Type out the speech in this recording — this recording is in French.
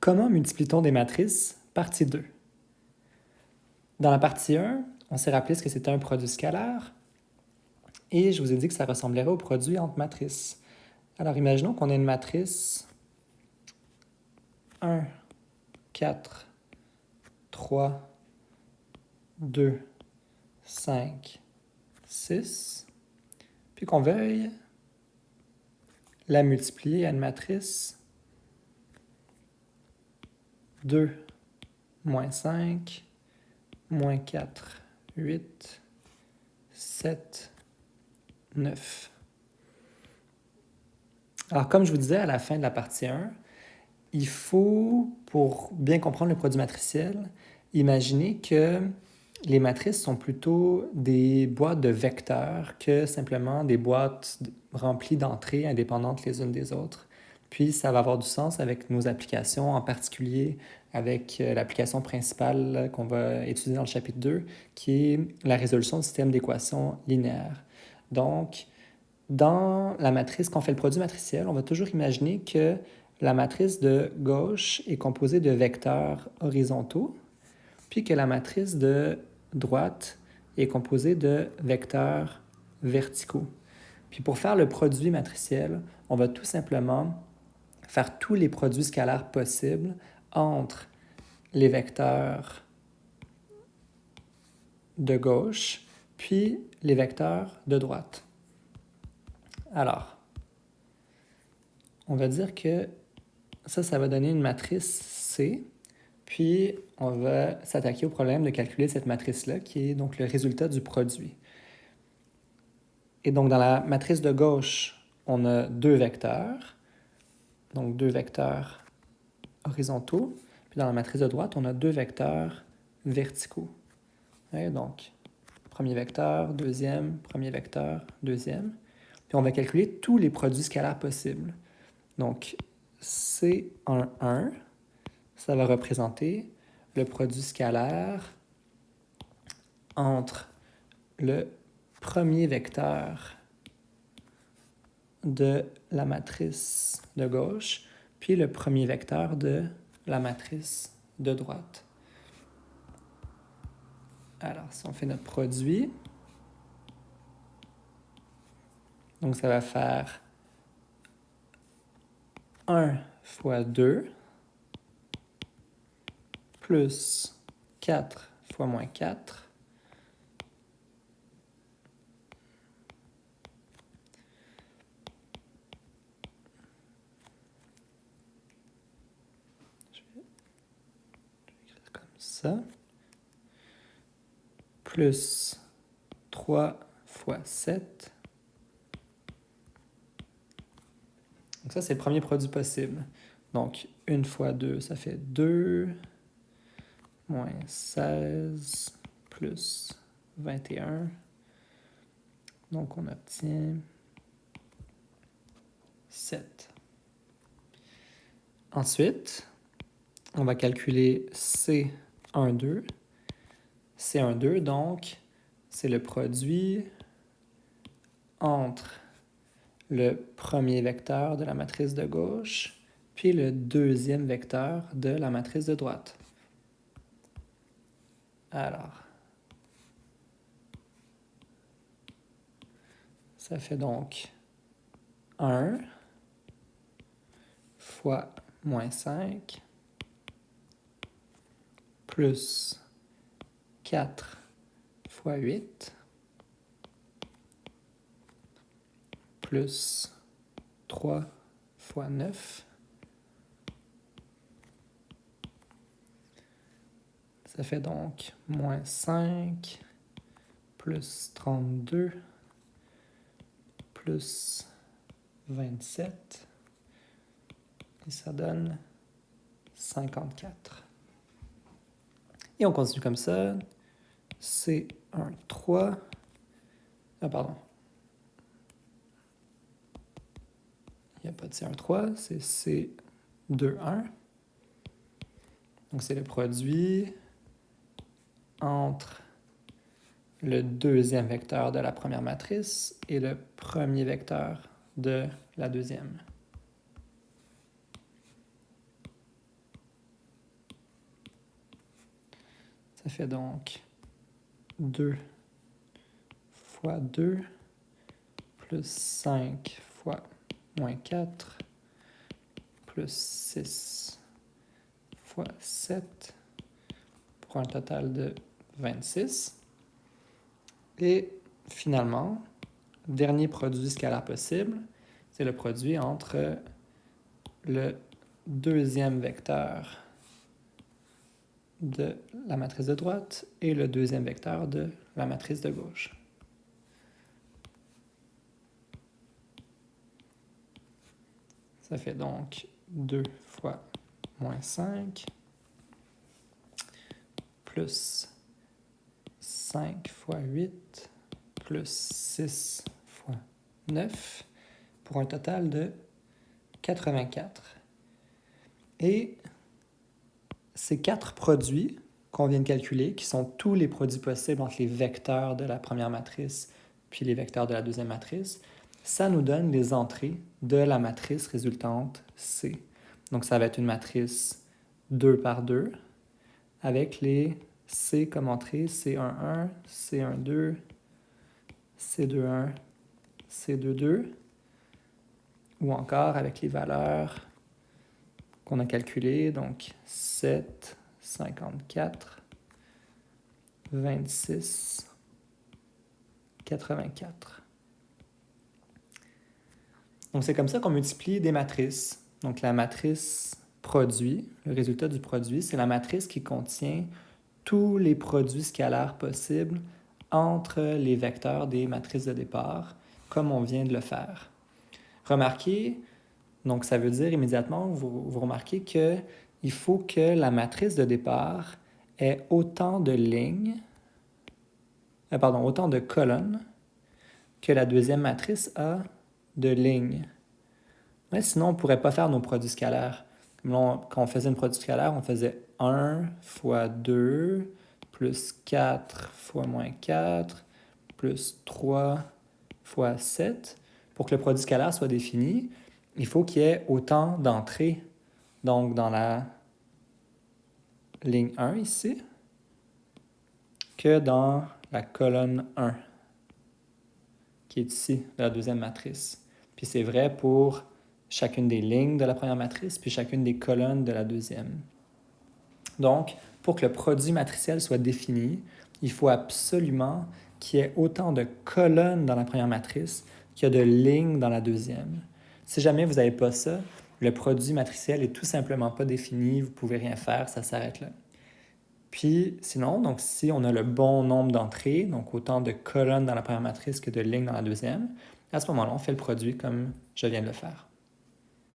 Comment multiplie-t-on des matrices? Partie 2. Dans la partie 1, on s'est rappelé ce que c'était un produit scalaire et je vous ai dit que ça ressemblerait au produit entre matrices. Alors imaginons qu'on ait une matrice 1, 4, 3, 2, 5, 6, puis qu'on veuille la multiplier à une matrice 2, moins 5, moins 4, 8, 7, 9. Alors, comme je vous disais à la fin de la partie 1, il faut, pour bien comprendre le produit matriciel, imaginer que les matrices sont plutôt des boîtes de vecteurs que simplement des boîtes remplies d'entrées indépendantes les unes des autres. Puis ça va avoir du sens avec nos applications, en particulier avec l'application principale qu'on va étudier dans le chapitre 2, qui est la résolution du système d'équations linéaires. Donc, dans la matrice, quand on fait le produit matriciel, on va toujours imaginer que la matrice de gauche est composée de vecteurs horizontaux, puis que la matrice de droite est composée de vecteurs verticaux. Puis pour faire le produit matriciel, on va tout simplement faire tous les produits scalaires possibles entre les vecteurs de gauche puis les vecteurs de droite. Alors, on va dire que ça va donner une matrice C, puis on va s'attaquer au problème de calculer cette matrice-là, qui est donc le résultat du produit. Et donc, dans la matrice de gauche, on a deux vecteurs, donc deux vecteurs horizontaux. Puis dans la matrice de droite, on a deux vecteurs verticaux. Et donc, premier vecteur, deuxième, premier vecteur, deuxième. Puis on va calculer tous les produits scalaires possibles. Donc, C11, ça va représenter le produit scalaire entre le premier vecteur de la matrice de gauche, puis le premier vecteur de la matrice de droite. Alors, si on fait notre produit, donc ça va faire 1 fois 2 plus 4 fois moins 4 ça, plus 3 fois 7. Donc ça, c'est le premier produit possible. Donc, 1 fois 2, ça fait 2, moins 16, plus 21. Donc, on obtient 7. Ensuite, on va calculer C12. C12, donc, c'est le produit entre le premier vecteur de la matrice de gauche puis le deuxième vecteur de la matrice de droite. Alors, ça fait donc 1 fois moins 5 plus 4 fois 8 plus 3 fois 9. Ça fait donc moins 5 plus 32 plus 27. Et ça donne 54. Et on continue comme ça. C1, 3. Ah, pardon. Il n'y a pas de C1, 3, c'est C2, 1. Donc, c'est le produit entre le deuxième vecteur de la première matrice et le premier vecteur de la deuxième. Ça fait donc 2 fois 2 plus 5 fois moins 4 plus 6 fois 7 pour un total de 26. Et finalement, dernier produit scalaire possible, c'est le produit entre le deuxième vecteur de la matrice de droite et le deuxième vecteur de la matrice de gauche. Ça fait donc 2 fois moins 5 plus 5 fois 8 plus 6 fois 9 pour un total de 84. Et ces 4 produits qu'on vient de calculer, qui sont tous les produits possibles entre les vecteurs de la première matrice puis les vecteurs de la deuxième matrice, ça nous donne les entrées de la matrice résultante C. Donc ça va être une matrice 2 par 2 avec les C comme entrée C11, C12, C21, C22, ou encore avec les valeurs qu'on a calculées, donc 7, 54, 26, 84. Donc c'est comme ça qu'on multiplie des matrices. Donc la matrice produit, le résultat du produit, c'est la matrice qui contient tous les produits scalaires possibles entre les vecteurs des matrices de départ, comme on vient de le faire. Remarquez, donc ça veut dire immédiatement, vous remarquez qu'il faut que la matrice de départ ait autant de lignes, autant de colonnes que la deuxième matrice a de lignes. Mais sinon, on ne pourrait pas faire nos produits scalaires. Quand on faisait une produit scalaire, on faisait 1 fois 2 plus 4 fois moins 4 plus 3 fois 7. Pour que le produit scalaire soit défini, il faut qu'il y ait autant d'entrées, donc dans la ligne 1 ici, que dans la colonne 1, qui est ici, de la deuxième matrice. Puis c'est vrai pour chacune des lignes de la première matrice, puis chacune des colonnes de la deuxième. Donc, pour que le produit matriciel soit défini, il faut absolument qu'il y ait autant de colonnes dans la première matrice qu'il y a de lignes dans la deuxième. Si jamais vous n'avez pas ça, le produit matriciel n'est tout simplement pas défini, vous ne pouvez rien faire, ça s'arrête là. Puis sinon, donc si on a le bon nombre d'entrées, donc autant de colonnes dans la première matrice que de lignes dans la deuxième, à ce moment-là, on fait le produit comme je viens de le faire.